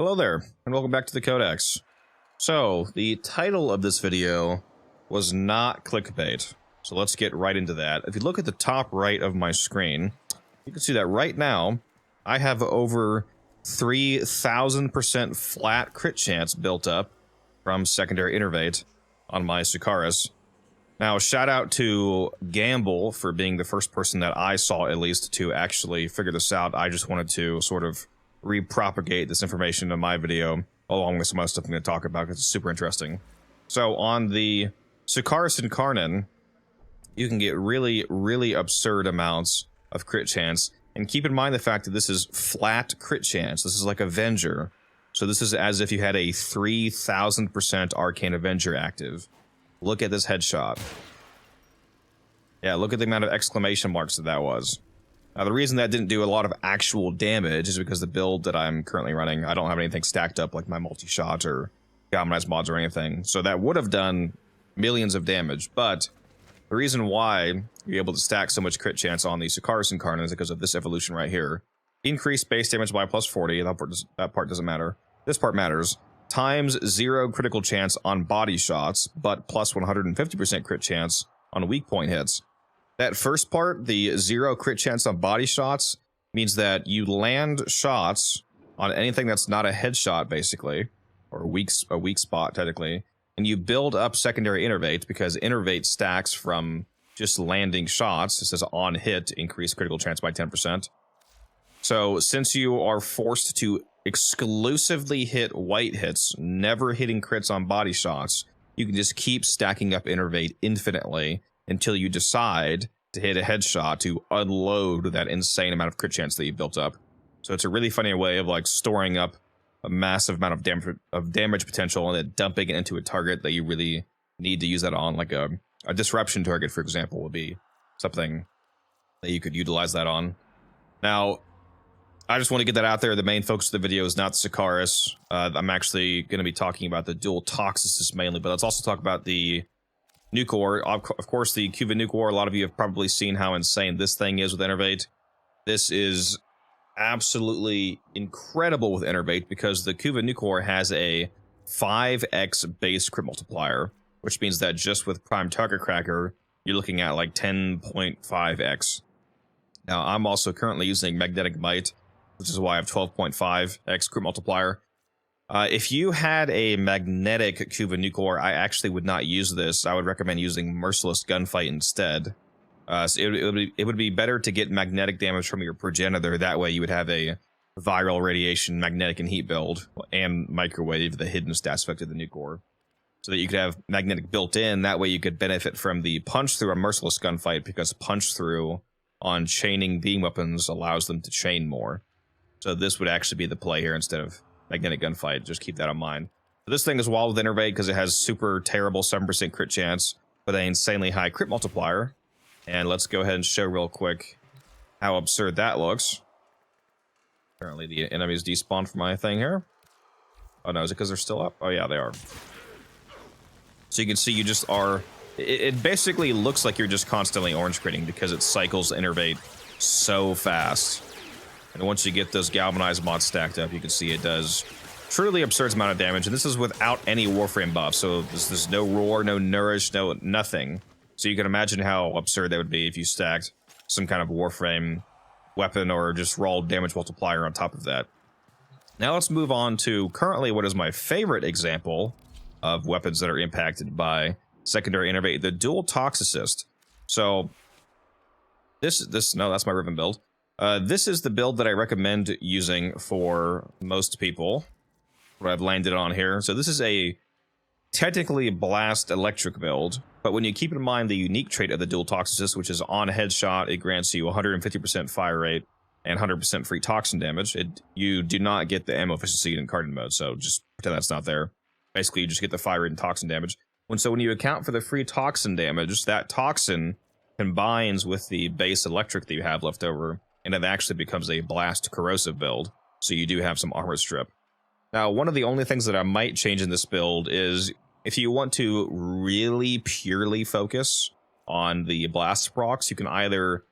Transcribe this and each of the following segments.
Hello there, and welcome back to the Codex. So, the title of this video was not clickbait, so let's get right into that. If you look at the top right of my screen, you can see that right now, I have over 3,000% flat crit chance built up from Secondary Enervate on my Sicarus. Now, shout out to Gamble for being the first person that I saw, at least, to actually figure this out. I just wanted to sort of repropagate this information in my video, along with some other stuff I'm going to talk about, because it's super interesting. So, on the Sicarus and Karnan, you can get really, really absurd amounts of crit chance. And keep in mind the fact that this is flat crit chance. This is like Avenger. So this is as if you had a 3,000% Arcane Avenger active. Look at this headshot. Yeah, look at the amount of exclamation marks that was. Now, the reason that didn't do a lot of actual damage is because the build that I'm currently running, I don't have anything stacked up like my multi-shot or galvanized mods or anything. So that would have done millions of damage, but the reason why you're able to stack so much crit chance on the Sicarus and Karnan is because of this evolution right here. Increase base damage by plus 40, that part doesn't matter. This part matters. Times 0 critical chance on body shots, but plus 150% crit chance on weak point hits. That first part, the 0 crit chance on body shots, means that you land shots on anything that's not a headshot, basically, or a weak spot, technically, and you build up Secondary Enervate, because Enervate stacks from just landing shots. It says on hit, increase critical chance by 10%. So, since you are forced to exclusively hit white hits, never hitting crits on body shots, you can just keep stacking up Enervate infinitely until you decide to hit a headshot to unload that insane amount of crit chance that you built up. So it's a really funny way of like storing up a massive amount of damage potential and then dumping it into a target that you really need to use that on. Like a disruption target, for example, would be something that you could utilize that on. Now, I just want to get that out there. The main focus of the video is not the Sicarus. I'm actually going to be talking about the dual Toxocyst mainly, but let's also talk about the Nukor. Of course, the Cuban Nukor, a lot of you have probably seen how insane this thing is with Enervate. This is absolutely incredible with Enervate because the Cuban Nukor has a 5x base crit multiplier, which means that just with Prime Target Cracker, you're looking at like 10.5x. Now, I'm also currently using Magnetic Might, which is why I have 12.5x crit multiplier. If you had a magnetic Cuban Nukor, I actually would not use this. I would recommend using Merciless Gunfight instead. So it would be better to get magnetic damage from your progenitor. That way you would have a viral, radiation, magnetic, and heat build, and microwave, the hidden stats effect of the Nukor. So that you could have magnetic built in. That way you could benefit from the punch through a Merciless Gunfight, because punch through on chaining beam weapons allows them to chain more. So this would actually be the play here instead of Magnetic Gunfight. Just keep that in mind. This thing is walled with Enervate because it has super terrible 7% crit chance, but an insanely high crit multiplier. And let's go ahead and show real quick how absurd that looks. Apparently the enemies despawned from my thing here. Oh no, is it because they're still up? Oh yeah, they are. So you can see you just are... It basically looks like you're just constantly orange critting because it cycles Enervate so fast. And once you get those galvanized mods stacked up, you can see it does truly absurd amount of damage. And this is without any Warframe buff. So there's no Roar, no Nourish, no nothing. So you can imagine how absurd that would be if you stacked some kind of Warframe weapon or just raw damage multiplier on top of that. Now let's move on to currently what is my favorite example of weapons that are impacted by Secondary Enervate, the dual Toxocyst. So no, that's my Riven build. This is the build that I recommend using for most people, what I've landed on here. So this is a technically blast electric build, but when you keep in mind the unique trait of the dual Toxocyst, which is on headshot, it grants you 150% fire rate and 100% free toxin damage. You do not get the ammo efficiency in Karnan mode, so just pretend that's not there. Basically, you just get the fire rate and toxin damage. So when you account for the free toxin damage, that toxin combines with the base electric that you have left over, and it actually becomes a blast corrosive build, so you do have some armor strip. Now, one of the only things that I might change in this build is if you want to really purely focus on the blast procs, you can either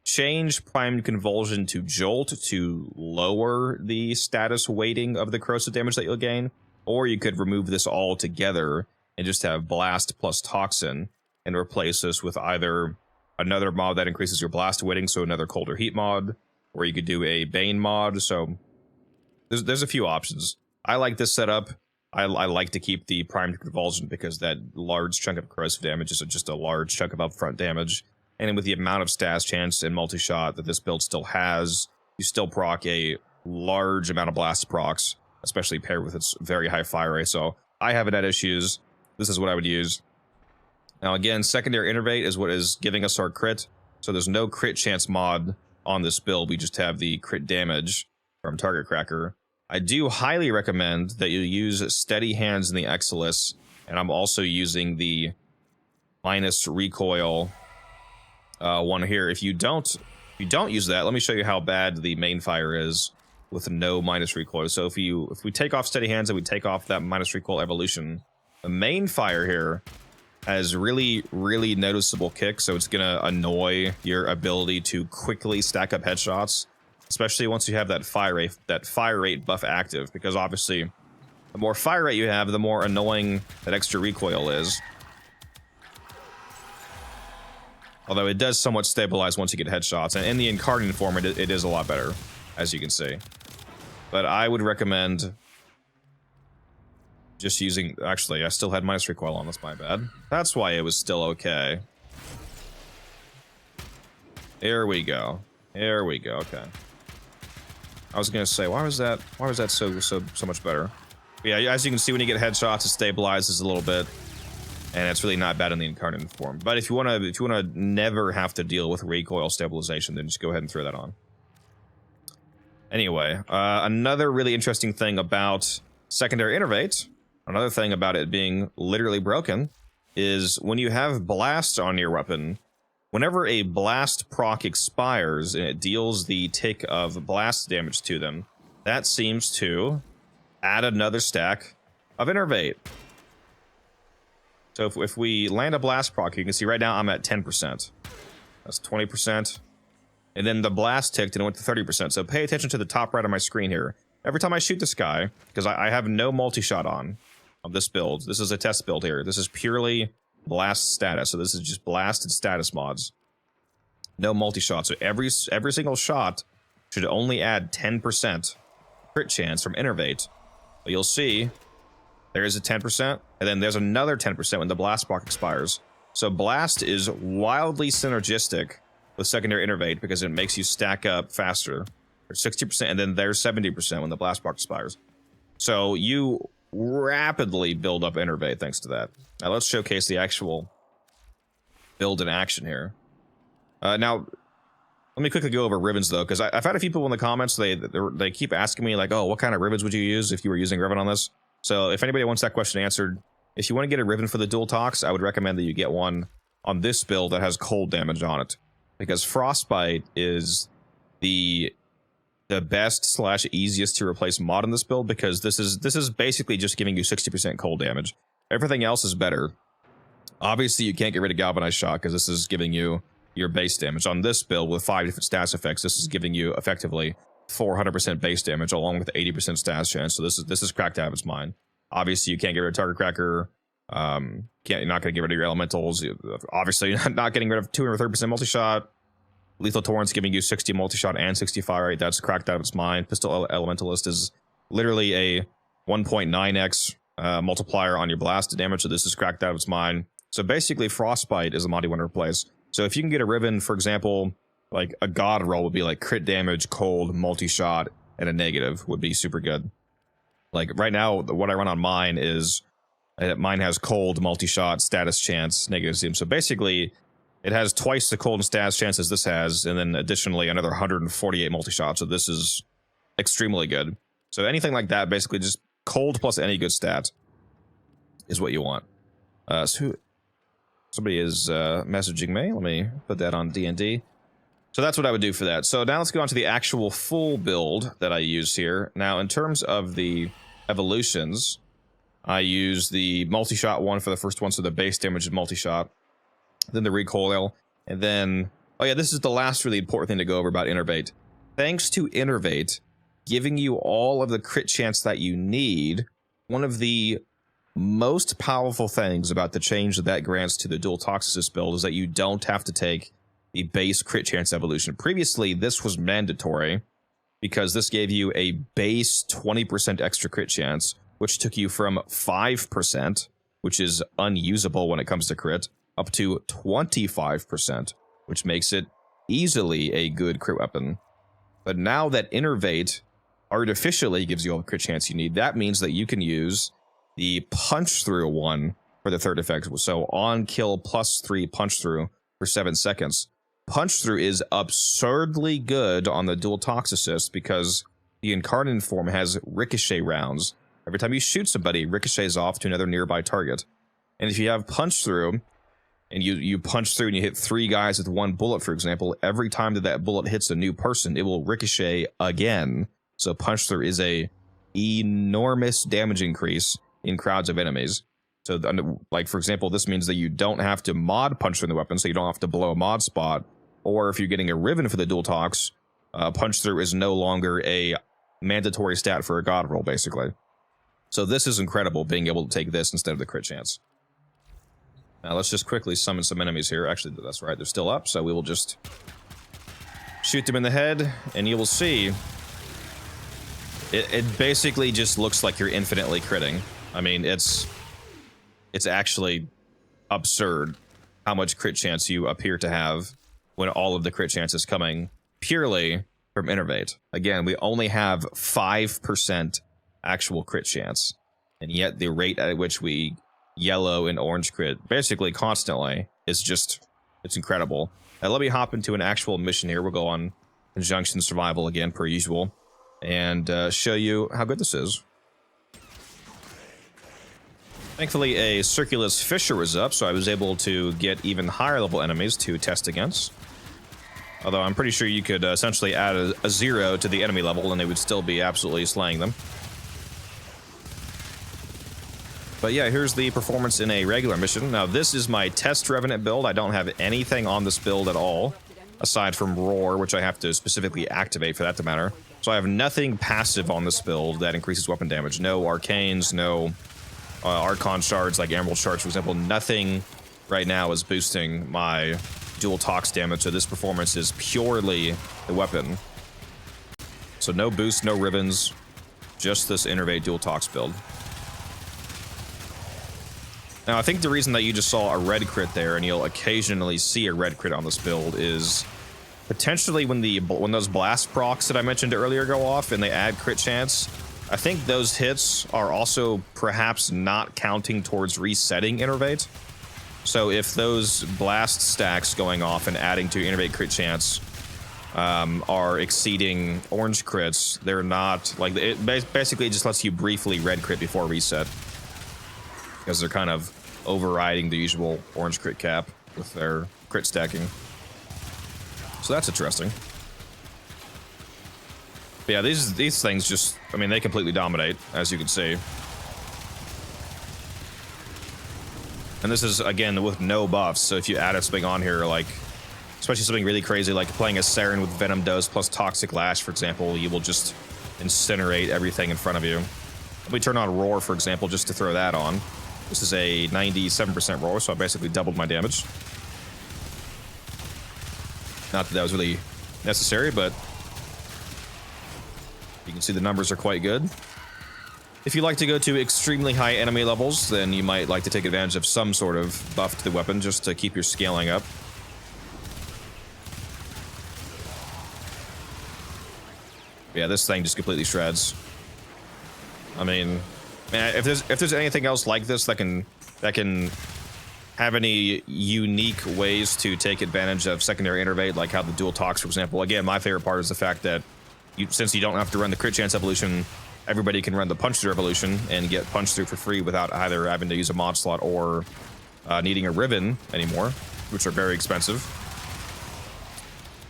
change primed convulsion to jolt to lower the status weighting of the corrosive damage that you'll gain, or you could remove this all together and just have blast plus toxin and replace this with either another mod that increases your blast weighting, so another cold or heat mod, or you could do a bane mod. So there's a few options. I like this setup. I like to keep the primed convulsion because that large chunk of corrosive damage is just a large chunk of upfront damage. And with the amount of status chance and multi-shot that this build still has, you still proc a large amount of blast procs, especially paired with its very high fire rate. So I haven't had issues. This is what I would use. Now again, secondary Enervate is what is giving us our crit. So there's no crit chance mod on this build. We just have the crit damage from Target Cracker. I do highly recommend that you use Steady Hands in the Exilus, and I'm also using the minus recoil one here. If you don't use that, let me show you how bad the main fire is with no minus recoil. So if we take off Steady Hands and we take off that minus recoil evolution, the main fire here has really noticeable kick, so it's gonna annoy your ability to quickly stack up headshots, especially once you have that fire rate buff active, because obviously the more fire rate you have, the more annoying that extra recoil is. Although it does somewhat stabilize once you get headshots, and in the Incarnate form it is a lot better, as you can see. But I would recommend just using... Actually, I still had minus recoil on, that's my bad. That's why it was still okay. There we go. There we go, okay. I was gonna say, why was that so much better? But yeah, as you can see, when you get headshots, it stabilizes a little bit, and it's really not bad in the Incarnate form. But if you wanna never have to deal with recoil stabilization, then just go ahead and throw that on. Anyway, another really interesting thing about secondary Enervate, another thing about it being literally broken, is when you have blast on your weapon, whenever a blast proc expires and it deals the tick of blast damage to them, that seems to add another stack of Enervate. So if we land a blast proc, you can see right now I'm at 10%. That's 20%. And then the blast ticked and it went to 30%. So pay attention to the top right of my screen here. Every time I shoot this guy, because I have no multi-shot on this build. This is a test build here. This is purely blast status. So this is just blast and status mods. No multi-shot. So every single shot should only add 10% crit chance from Enervate. But you'll see there is a 10%, and then there's another 10% when the blast proc expires. So blast is wildly synergistic with secondary Enervate because it makes you stack up faster. There's 60%, and then there's 70% when the blast proc expires. So you rapidly build up Enervate thanks to that. Now let's showcase the actual build in action here. Now, let me quickly go over ribbons though, because I've had a few people in the comments, they keep asking me like, oh, what kind of ribbons would you use if you were using ribbon on this? So if anybody wants that question answered, if you want to get a ribbon for the dual tox, I would recommend that you get one on this build that has cold damage on it, because frostbite is the best / easiest to replace mod in this build, because this is basically just giving you 60% cold damage. Everything else is better. Obviously, you can't get rid of galvanized shock because this is giving you your base damage. On this build with 5 different status effects, this is giving you effectively 400% base damage along with 80% status chance. So this is cracked out of its mind. Obviously, you can't get rid of Target Cracker. You're not going to get rid of your elementals. Obviously, you're not getting rid of 230% multi-shot. Lethal Torrent's giving you 60 multi-shot and 60 fire rate. That's cracked out of its mind. Pistol Elementalist is literally a 1.9x multiplier on your blast damage, so this is cracked out of its mind. So basically, Frostbite is the mod you want to replace. So if you can get a ribbon, for example, like a God roll would be like crit damage, cold, multi-shot, and a negative would be super good. Like right now, what I run on mine is, mine has cold, multi-shot, status chance, negative zoom. So basically, it has twice the cold and status chance as this has, and then additionally another 148 multi-shot. So this is extremely good. So anything like that, basically just cold plus any good stat is what you want. So somebody is messaging me. Let me put that on D&D. So that's what I would do for that. So now let's go on to the actual full build that I use here. Now, in terms of the evolutions, I use the multi-shot one for the first one, so the base damage is multi-shot. Then the recoil, and then Oh yeah, this is the last really important thing to go over about Enervate. Thanks to Enervate giving you all of the crit chance that you need, one of the most powerful things about the change that grants to the dual Toxocyst build is that you don't have to take the base crit chance evolution. Previously, this was mandatory because this gave you a base 20% extra crit chance, which took you from 5%, which is unusable when it comes to crit, up to 25%, which makes it easily a good crit weapon. But now that Enervate artificially gives you all the crit chance you need, that means that you can use the punch through one for the third effect. So on kill +3 punch through for 7 seconds. Punch through is absurdly good on the dual Toxocyst because the incarnate form has ricochet rounds. Every time you shoot somebody, ricochets off to another nearby target. And if you have punch through, and you punch through and you hit 3 guys with 1 bullet, for example, every time that bullet hits a new person, it will ricochet again. So punch through is a enormous damage increase in crowds of enemies. So, like, for example, this means that you don't have to mod punch through the weapon, so you don't have to blow a mod spot. Or if you're getting a Riven for the dual Tox, punch through is no longer a mandatory stat for a god roll, basically. So this is incredible, being able to take this instead of the crit chance. Now let's just quickly summon some enemies here. Actually, that's right, they're still up, so we will just shoot them in the head, and you will see it basically just looks like you're infinitely critting. I mean, it's actually absurd how much crit chance you appear to have when all of the crit chance is coming purely from Enervate. Again, we only have 5% actual crit chance, and yet the rate at which we yellow and orange crit basically constantly is just, it's incredible. Now let me hop into an actual mission here. We'll go on Conjunction Survival again, per usual, and show you how good this is. Thankfully, a Circulus Fissure was up, so I was able to get even higher level enemies to test against. Although I'm pretty sure you could essentially add a 0 to the enemy level and they would still be absolutely slaying them. But yeah, here's the performance in a regular mission. Now, this is my test Revenant build. I don't have anything on this build at all, aside from Roar, which I have to specifically activate for that to matter. So I have nothing passive on this build that increases weapon damage. No Arcanes, no Archon Shards, like Emerald Shards, for example. Nothing right now is boosting my dual Tox damage, so this performance is purely the weapon. So no boost, no ribbons, just this Enervate dual Tox build. Now, I think the reason that you just saw a red crit there, and you'll occasionally see a red crit on this build, is potentially when those blast procs that I mentioned earlier go off and they add crit chance. I think those hits are also perhaps not counting towards resetting Enervate. So if those blast stacks going off and adding to Enervate crit chance are exceeding orange crits, they're not, like, it basically just lets you briefly red crit before reset, because they're kind of overriding the usual orange crit cap with their crit stacking. So that's interesting. But yeah, these things just, I mean, they completely dominate, as you can see. And this is, again, with no buffs, so if you add something on here, like, especially something really crazy, like playing a Saren with Venom Dose plus Toxic Lash, for example, you will just incinerate everything in front of you. Let me turn on Roar, for example, just to throw that on. This is a 97% Roar, so I basically doubled my damage. Not that that was really necessary, but you can see the numbers are quite good. If you like to go to extremely high enemy levels, then you might like to take advantage of some sort of buff to the weapon just to keep your scaling up. Yeah, this thing just completely shreds. I mean, if there's anything else like this that can have any unique ways to take advantage of secondary Enervate, like how the dual Tox, for example. Again, my favorite part is the fact that since you don't have to run the crit chance evolution, everybody can run the punch through evolution and get punch through for free without either having to use a mod slot or needing a ribbon anymore, which are very expensive.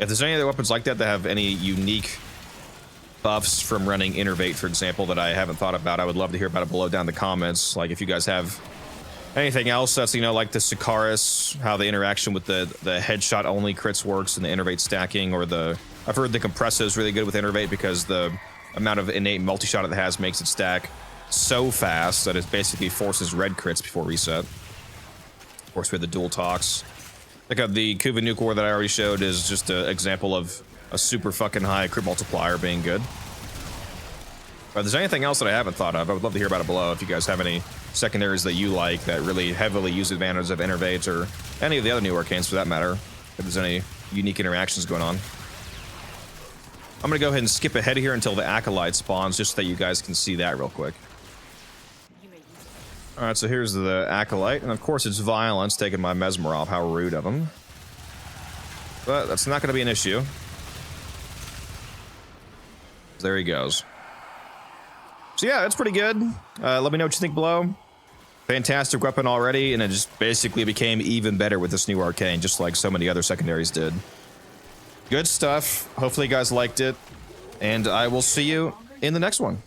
If there's any other weapons like that that have any unique buffs from running Enervate, for example, that I haven't thought about, I would love to hear about it below down in the comments. Like, if you guys have Anything else that's, you know, like the Sicarus, how the interaction with the headshot only crits works and the Enervate stacking, or the, I've heard the Compressa is really good with Enervate because the amount of innate multi-shot it has makes it stack so fast that it basically forces red crits before reset. Of course, we have the dual Tox. Like the Kuva Nukor that I already showed is just an example of a super fucking high crit multiplier being good. But if there's anything else that I haven't thought of, I would love to hear about it below. If you guys have any secondaries that you like that really heavily use advantage of Enervate, or any of the other new arcanes for that matter, if there's any unique interactions going on. I'm gonna go ahead and skip ahead here until the Acolyte spawns, just so that you guys can see that real quick. Alright, so here's the Acolyte, and of course it's Violence taking my Mesmer off. How rude of him. But that's not gonna be an issue. There he goes. So yeah, it's pretty good. Let me know what you think below. Fantastic weapon already, and it just basically became even better with this new arcane, just like so many other secondaries did. Good stuff. Hopefully you guys liked it, and I will see you in the next one.